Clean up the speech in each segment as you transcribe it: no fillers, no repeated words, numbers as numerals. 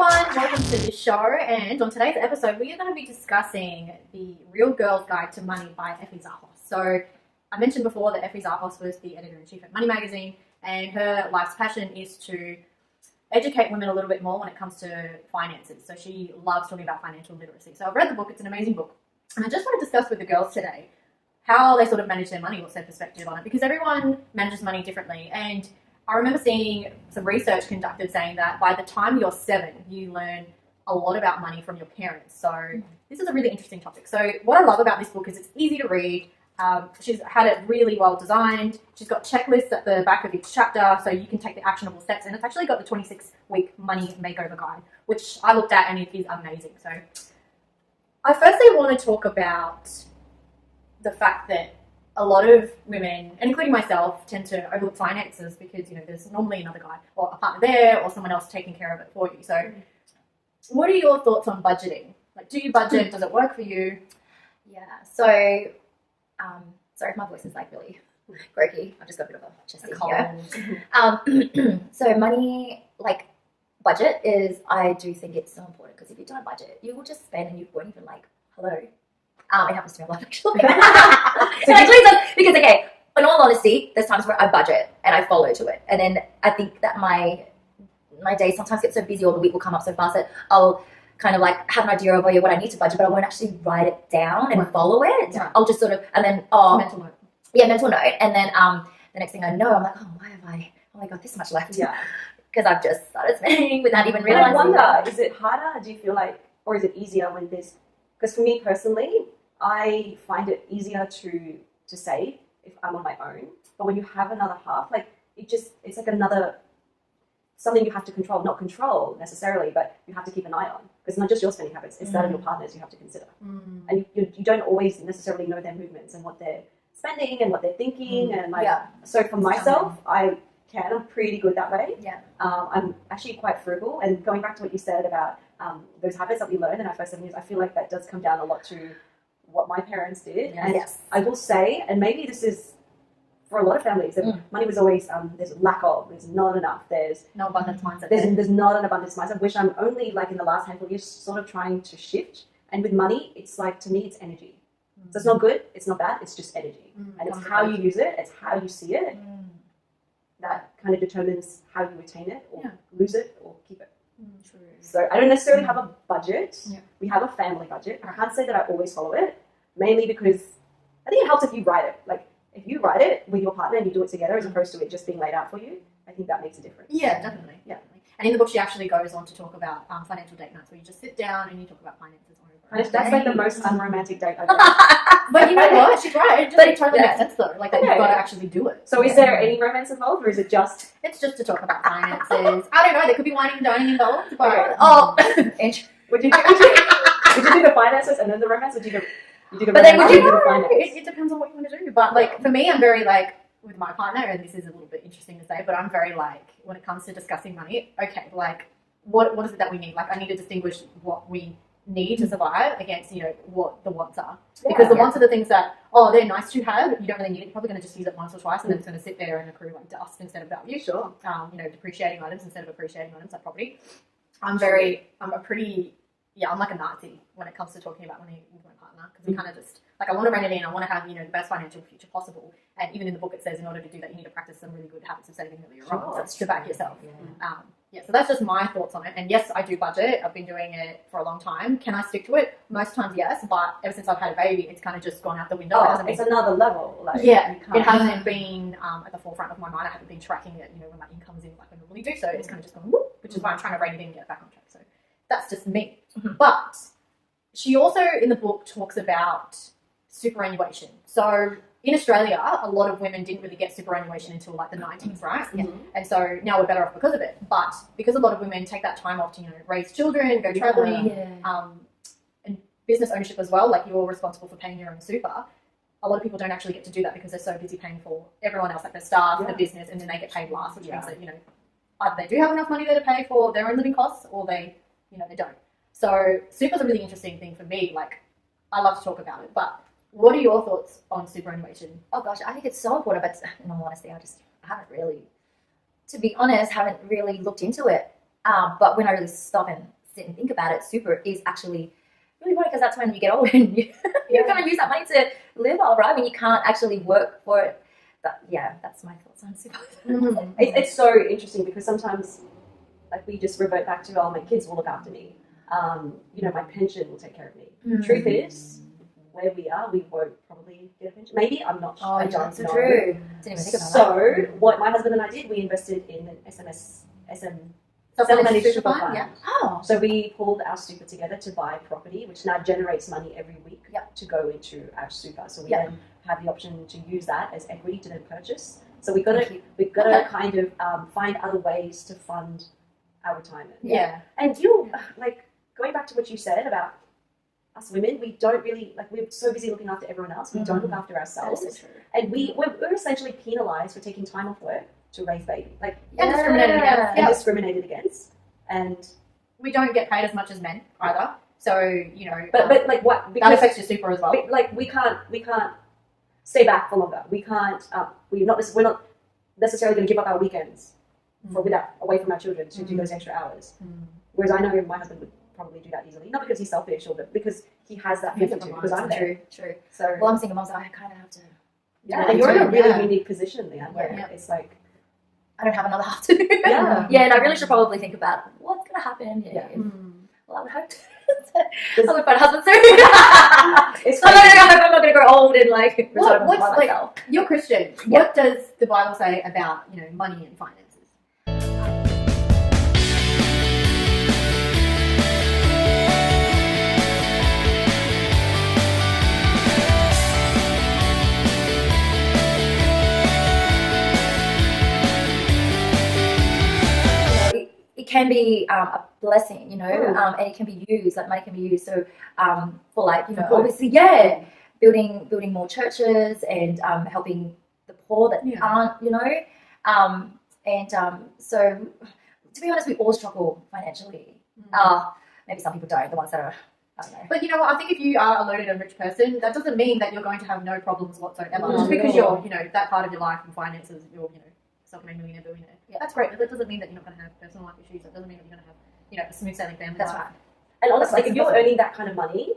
everyone, welcome to the show, and on today's episode we are going to be discussing the Real Girl's Guide to Money by Effie Zahos. So I mentioned before that Effie Zahos was the editor-in-chief at Money Magazine, and her life's passion is to educate women a little bit more when it comes to finances. So she loves talking about financial literacy. So I've read the book, it's an amazing book, and I just want to discuss with the girls today how they sort of manage their money, what's their perspective on it, because everyone manages money differently. And I remember seeing some research conducted saying that by the time you're 7, you learn a lot about money from your parents. So this is a really interesting topic. So what I love about this book is it's easy to read. She's had it really well designed. She's got checklists at the back of each chapter so you can take the actionable steps. And it's actually got the 26-week money makeover guide, which I looked at and it is amazing. So I firstly want to talk about the fact that a lot of women, and including myself, tend to overlook finances because, you know, there's normally another guy or a partner there or someone else taking care of it for you. So what are your thoughts on budgeting? Like, do you budget? Does it work for you? Yeah, so, sorry if my voice is like really croaky. I've just got a bit of a chest here. So money, like budget is, I do think it's so important because if you don't budget, you will just spend and you won't even like, hello. It happens to me a lot actually. Because okay, in all honesty, there's times where I budget and I follow to it. And then I think that my day sometimes gets so busy or the week will come up so fast that I'll kind of like have an idea of what I need to budget, but I won't actually write it down and follow it. Right. I'll just sort of, and then, Mental note. Yeah, mental note. And then the next thing I know, I'm like, why have I only got this much left? Yeah. Because I've just started spending without even And realizing. I wonder, is it harder? Do you feel like, or is it easier when there's, because for me personally, I find it easier to save if I'm on my own. But when you have another half, like it's like another, something you have to control, not control necessarily, but you have to keep an eye on. Because it's not just your spending habits, it's that of your partners you have to consider. And you don't always necessarily know their movements and what they're spending and what they're thinking. And like, so for myself, I'm pretty good that way. Yeah. I'm actually quite frugal. And going back to what you said about those habits that we learn in our first 7 years, I feel like that does come down a lot to what my parents did. Yes. And I will say, and maybe this is for a lot of families, that money was always, there's lack of, there's not enough, there's No abundance mindset. there's not an abundance mindset, which I'm only like in the last handful of years sort of trying to shift. And with money, it's like, to me, it's energy. So it's not good, it's not bad, it's just energy. And it's how you use it, it's how you see it, that kind of determines how you retain it or lose it or keep it. True. So I don't necessarily have a budget. Yeah. We have a family budget. I can't say that I always follow it, mainly because I think it helps if you write it. Like, if you write it with your partner and you do it together as opposed to it just being laid out for you, I think that makes a difference. Yeah, definitely. Yeah. And in the book, she actually goes on to talk about financial date nights, where you just sit down and you talk about finances on your own. That's like the most unromantic date I've ever. But you know what? She's right. It just totally makes sense though. Like, that you've got to actually do it. So is there any romance involved, or is it just? It's just to talk about finances. I don't know. There could be whining and dining involved, but Would you do the finances and then the romance, or do you do the But then romance would and you do the finance? it depends on what you want to do. But like for me, I'm very like with my partner, and this is a little bit interesting to say, but I'm very like when it comes to discussing money. Okay, like what is it that we need? Like, I need to distinguish what we need to survive against, you know, what the wants are. Because the wants are the things that, they're nice to have, but you don't really need it. You're probably going to just use it once or twice, and then it's going to sit there and accrue like dust instead of value. Sure. You know, depreciating items instead of appreciating items like property. I'm like a Nazi when it comes to talking about money with my partner, because we kind of just, like, I want to rein it in. I want to have, you know, the best financial future possible. And even in the book, it says in order to do that, you need to practice some really good habits of saving earlier on. That's to back yourself. So that's just my thoughts on it. And yes, I do budget. I've been doing it for a long time. Can I stick to it? Most times, yes. But ever since I've had a baby, it's kind of just gone out the window. It's another level. Like, it hasn't been at the forefront of my mind. I haven't been tracking it, you know, when my income's in like I normally do. So it's kind of just gone whoop, which is why I'm trying to rein it in and get it back on track. So that's just me. But she also in the book talks about superannuation. So in Australia, a lot of women didn't really get superannuation until like the 90s, right? And so now we're better off because of it. But because a lot of women take that time off to, you know, raise children, go traveling, and business ownership as well, like you're responsible for paying your own super. A lot of people don't actually get to do that because they're so busy paying for everyone else, like their staff, the business, and then they get paid last, which means that, you know, either they do have enough money there to pay for their own living costs, or they don't. So super's a really interesting thing for me. Like, I love to talk about it, but what are your thoughts on superannuation? Oh gosh, I think it's so important, but in all honesty, I haven't really, to be honest, haven't really looked into it But when I really stop and sit and think about it, super is actually really important because that's when you get old and you're going to use that money to live off, right? When you can't actually work for it. That's my thoughts on super. It's so interesting because sometimes, like, we just revert back to, oh, my kids will look after me. My pension will take care of me. Truth is, where we are, we won't probably get a pension. Maybe, I'm not sure. I don't know. True. Didn't even think about that. What my husband and I did, we invested in an self-managed super fund. Yeah. Oh. So we pulled our super together to buy property, which now generates money every week to go into our super. So we then have the option to use that as equity to then purchase. So we've got to kind of find other ways to fund our retirement. Yeah. And like, going back to what you said about us women, we don't really, like, we're so busy looking after everyone else, we don't look after ourselves. That is so true. And we're essentially penalised for taking time off work to raise baby. Like, and discriminated against. And discriminated against. And we don't get paid as much as men either. So, But like what? Because that affects your super as well. Like, we can't stay back for longer. We can't, we're not necessarily going to give up our weekends away from our children to do those extra hours. Whereas I know my husband would probably do that easily, not because he's selfish but because he has that feeling too. Because I'm there. True. So, well, I'm single mom, so I kind of have to. Yeah, and you're in a really unique position there, where it's like, I don't have another half to do. And I really should probably think about what's going to happen. Well, I would hope I would find a husband soon. I'm not going to grow old and like. What's like? You're Christian. What does the Bible say about money and finances? It can be a blessing, and it can be used, like money can be used. So for like, obviously, building more churches and helping the poor that aren't, so to be honest, we all struggle financially. Maybe some people don't, the ones that are, I don't know. But you know what, I think if you are a loaded and rich person, that doesn't mean that you're going to have no problems whatsoever. Just because you're, that part of your life and finances, you're, self-made millionaire, billionaire. That's great, but that doesn't mean that you're not going to have personal life issues. That doesn't mean that you're going to have, a smooth sailing family That's life. right. And honestly, if you're earning that kind of money,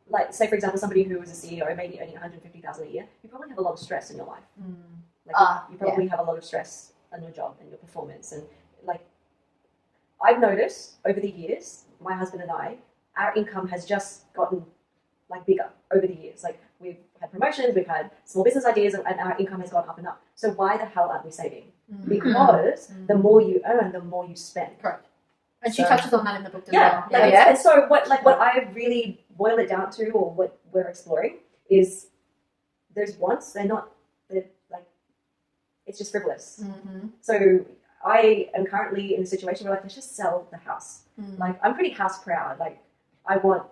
like, say for example, somebody who is a CEO, maybe earning $150,000 a year, you probably have a lot of stress in your life. You probably have a lot of stress on your job and your performance. And like, I've noticed over the years, my husband and I, our income has just gotten like bigger over the years. Like, we've had promotions, we've had small business ideas, and our income has gone up and up. So why the hell aren't we saving? Because the more you earn, the more you spend. Correct. And she touches on that in the book as well. And so what I really boil it down to, or what we're exploring, is those wants, they're like, it's just frivolous. So I am currently in a situation where, like, let's just sell the house. Like, I'm pretty house proud. Like, I want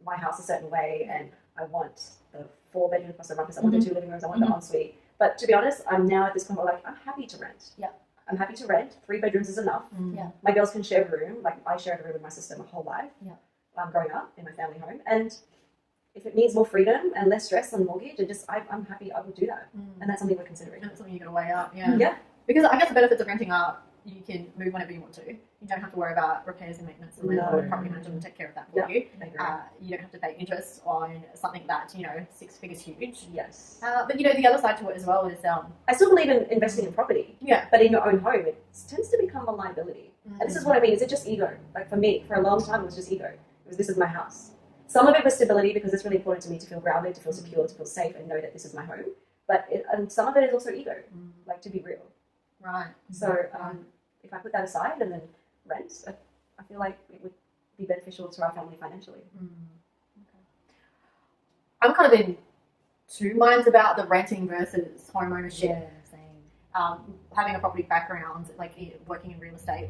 my house a certain way, and I want the 4 bedrooms plus a rumpus. I want the 2 living rooms. I want the ensuite. But to be honest, I'm now at this point where, like, I'm happy to rent. I'm happy to rent. 3 bedrooms is enough. My girls can share a room. Like, I shared a room with my sister my whole life. Growing up in my family home, and if it means more freedom and less stress on mortgage, I'm happy. I would do that, and that's something we're considering. And that's something you're going to weigh up. Because I guess the benefits of renting are you can move whenever you want to. You don't have to worry about repairs and maintenance. The landlord, property manager will take care of that for you. You don't have to pay interest on something that 6 figures huge. Yes. But the other side to it as well is I still believe in investing in property. But in your own home, it tends to become a liability. And this is what I mean. Is it just ego? Like, for me, for a long time, it was just ego. It was, this is my house. Some of it was stability, because it's really important to me to feel grounded, to feel secure, to feel safe, and know that this is my home. But and some of it is also ego, like, to be real. Right. So if I put that aside and then rent, I feel like it would be beneficial to our family financially. I'm kind of in two minds about the renting versus home ownership. Yeah, same. Having a property background, like working in real estate,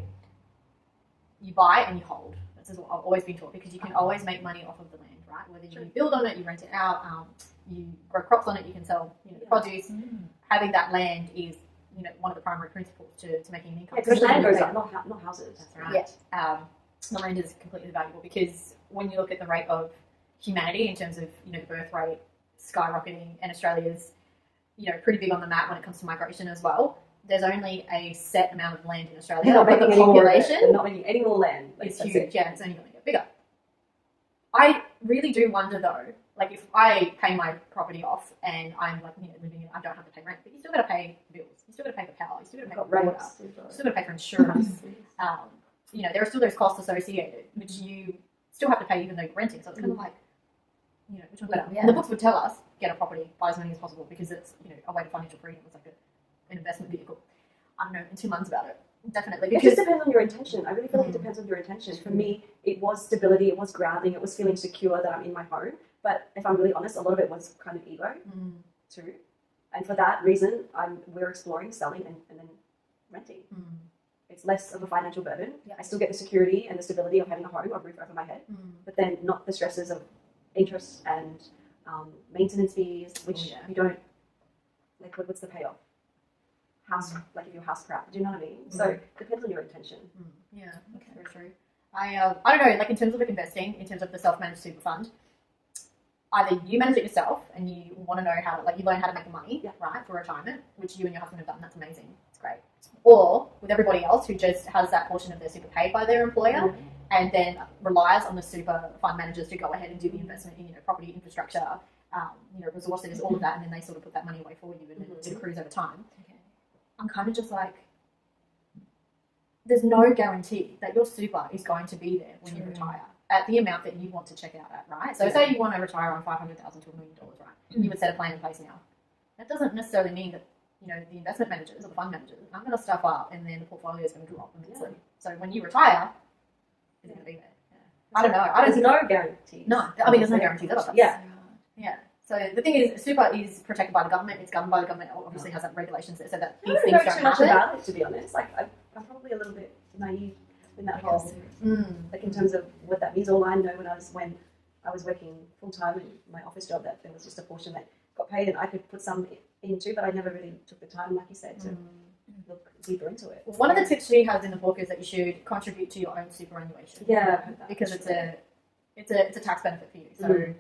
you buy and you hold. That's what I've always been taught, because you can always make money off of the land, right? Whether you build on it, you rent it out, you grow crops on it, you can sell the produce. Having that land is one of the primary principles to making an income. Because land goes up, not houses. That's right. The land is completely valuable, because when you look at the rate of humanity in terms of the birth rate skyrocketing, and Australia's pretty big on the map when it comes to migration as well. there's only a set amount of land in Australia, but the population they're not making any more land. Like, is huge. Yeah, it's only going to get bigger. I really do wonder though, like if I pay my property off and I'm like, living in, I don't have to pay rent, but you still got to pay bills. You still got to pay for power. You still got to pay for water. You still got to pay for insurance. There are still those costs associated, which you still have to pay even though you're renting. So it's kind of like, which one's better? Yeah. And the books would tell us, get a property, buy as many as possible because it's, a way to financial freedom. It's like an investment vehicle. I don't know, in 2 months about it. Definitely. Because it just depends on your intention. I really feel like it depends on your intention. For me, it was stability, it was grounding, it was feeling secure that I'm in my home. But if I'm really honest, a lot of it was kind of ego too. And for that reason, we're exploring selling and then renting. It's less of a financial burden. Yeah. I still get the security and the stability of having a home, a roof over my head, but then not the stresses of interest and maintenance fees, which you don't, like, what's the payoff? House, like if you're house proud, do you know what I mean? So it depends on your intention. Yeah, okay, very true. I don't know, like in terms of like investing, in terms of the self-managed super fund, either you manage it yourself and you want to know how to, like, you learn how to make the money, right, for retirement, which you and your husband have done. That's amazing. It's great. Or with everybody else who just has that portion of their super paid by their employer and then relies on the super fund managers to go ahead and do the investment in, property, infrastructure, resources, all of that, and then they sort of put that money away for you and it accrues over time. I'm kind of just like, there's no guarantee that your super is going to be there when you retire at the amount that you want to check out at, right? So say you want to retire on $500,000 to $1 million, right? You would set a plan in place now. That doesn't necessarily mean that, the investment managers or the fund managers aren't going to stuff up and then the portfolio is going to drop immensely. So when you retire, it's going to be there. Yeah. I don't know. There's no guarantee. No, I mean, there's no guarantee. Yeah. So the thing is, super is protected by the government. It's governed by the government. It obviously has like regulations that say that these things don't happen. I don't know too much about it, to be honest. Like, I'm probably a little bit naive in that whole, like in terms of what that means. All I know when I was working full time in my office job, that there was just a portion that got paid, and I could put some into, but I never really took the time, like you said, to look deeper into it. One of the tips she has in the book is that you should contribute to your own superannuation. Yeah, because it's a tax benefit for you. So.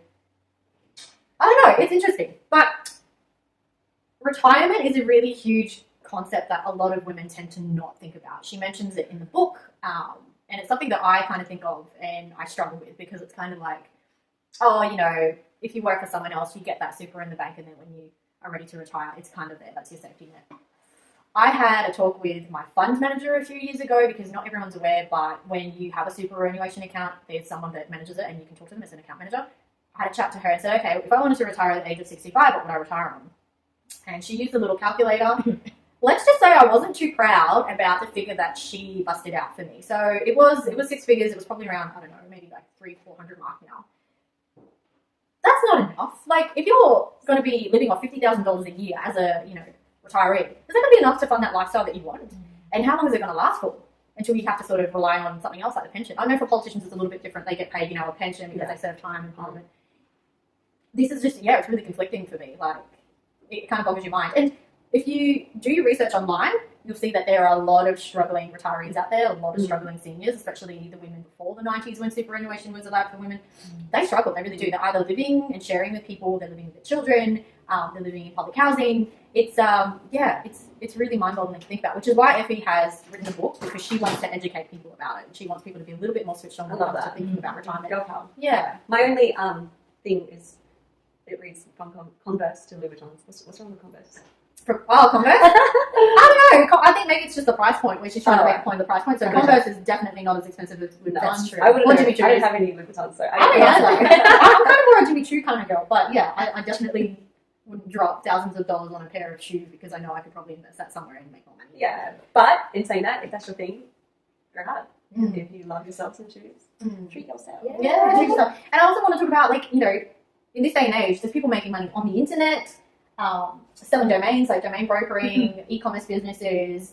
I don't know, it's interesting, but retirement is a really huge concept that a lot of women tend to not think about. She mentions it in the book, and it's something that I kind of think of and I struggle with because it's kind of like, if you work for someone else, you get that super in the bank, and then when you are ready to retire, it's kind of there. That's your safety net. I had a talk with my fund manager a few years ago because not everyone's aware, but when you have a superannuation account, there's someone that manages it and you can talk to them as an account manager. I had a chat to her and said, okay, if I wanted to retire at the age of 65, what would I retire on? And she used a little calculator. Let's just say I wasn't too proud about the figure that she busted out for me. So it was 6 figures. It was probably around, I don't know, maybe like 300-400 mark now. That's not enough. Like, if you're going to be living off $50,000 a year as a, retiree, is that going to be enough to fund that lifestyle that you want? And how long is it going to last for? Until you have to sort of rely on something else like a pension. I know for politicians it's a little bit different. They get paid, a pension because they serve time in Parliament. This is just, it's really conflicting for me. Like, it kind of boggles your mind. And if you do your research online, you'll see that there are a lot of struggling retirees out there, a lot of struggling seniors, especially the women before the 90s when superannuation was allowed for women. They struggle, they really do. They're either living and sharing with people, they're living with their children, they're living in public housing. It's really mind-boggling to think about, which is why Effie has written a book, because she wants to educate people about it. She wants people to be a little bit more switched on when it comes to thinking about retirement. Go home. Yeah. My only thing is, it reads from Converse to Louboutins. What's wrong with Converse? Converse? I don't know. I think maybe it's just the price point, where she's trying to make a point of the price point. So Converse is definitely not as expensive as Louboutins. That's true. I don't have any Louboutins, so I'm kind of more a Jimmy Choo kind of girl, but yeah, I definitely wouldn't drop thousands of dollars on a pair of shoes because I know I could probably invest that somewhere and make more money. Yeah, but in saying that, if that's your thing, go hard. If you love yourself some shoes, treat yourself. Yeah, treat yourself. And I also want to talk about, like, in this day and age, there's people making money on the internet, selling domains, like domain brokering, e-commerce businesses,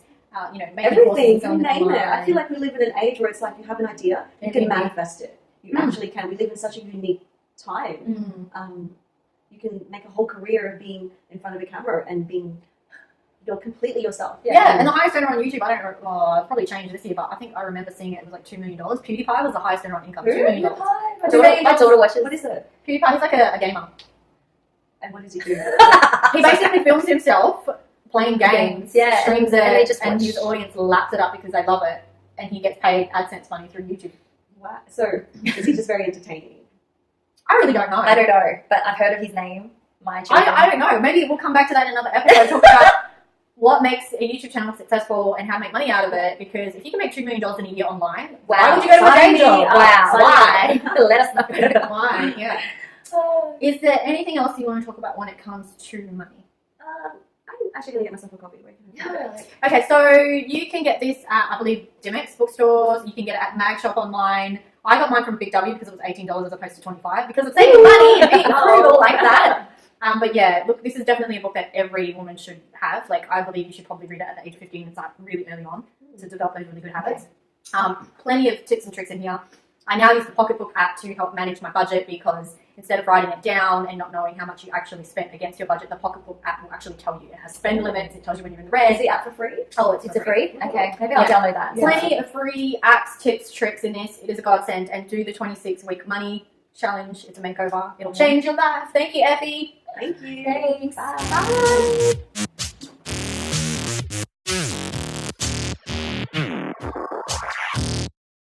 making everything, you name it. I feel like we live in an age where it's like you have an idea, you can manifest it. You actually can. We live in such a unique time. You can make a whole career of being in front of a camera and you're completely yourself. Yeah, and the highest earner on YouTube, I don't know, it's probably changed this year, but I think I remember seeing it was like $2 million. PewDiePie was the highest earner on income. $2 million. My daughter watches. What is it? PewDiePie, he's like a gamer. And what does he do? He basically films himself playing games, Yeah, streams and they it, just and watch. his audience laps it up because they love it, and he gets paid AdSense money through YouTube. Wow. So is he just very entertaining? I really don't know. I don't know, but I've heard of his name. My children. I don't know. Maybe we'll come back to that in another episode. Talk about what makes a YouTube channel successful and how to make money out of it. Because if you can make $2 million in a year online, why would you go to a day job? Wow. Why? Let us know. Why? Yeah. Is there anything else you want to talk about when it comes to money? I'm actually going to get myself a copy. Wait, Okay, so you can get this at, I believe, Dimex bookstores. You can get it at Mag Shop online. I got mine from Big W because it was $18 as opposed to $25 because it's saving money and being frugal like that. But yeah, look, this is definitely a book that every woman should have. Like, I believe you should probably read it at the age of 15 and start really early on to develop those really good habits. Plenty of tips and tricks in here. I now use the Pocketbook app to help manage my budget because instead of writing it down and not knowing how much you actually spent against your budget, the Pocketbook app will actually tell you. It has spend limits, it tells you when you're in the red. Is the app for free? Oh, It's a free? Okay, maybe I'll download that. Plenty of free apps, tips, tricks in this. It is a godsend. And do the 26-week money challenge. It's a makeover. It'll change your life. Thank you, Effie. Thank you. Thanks. Bye. Bye.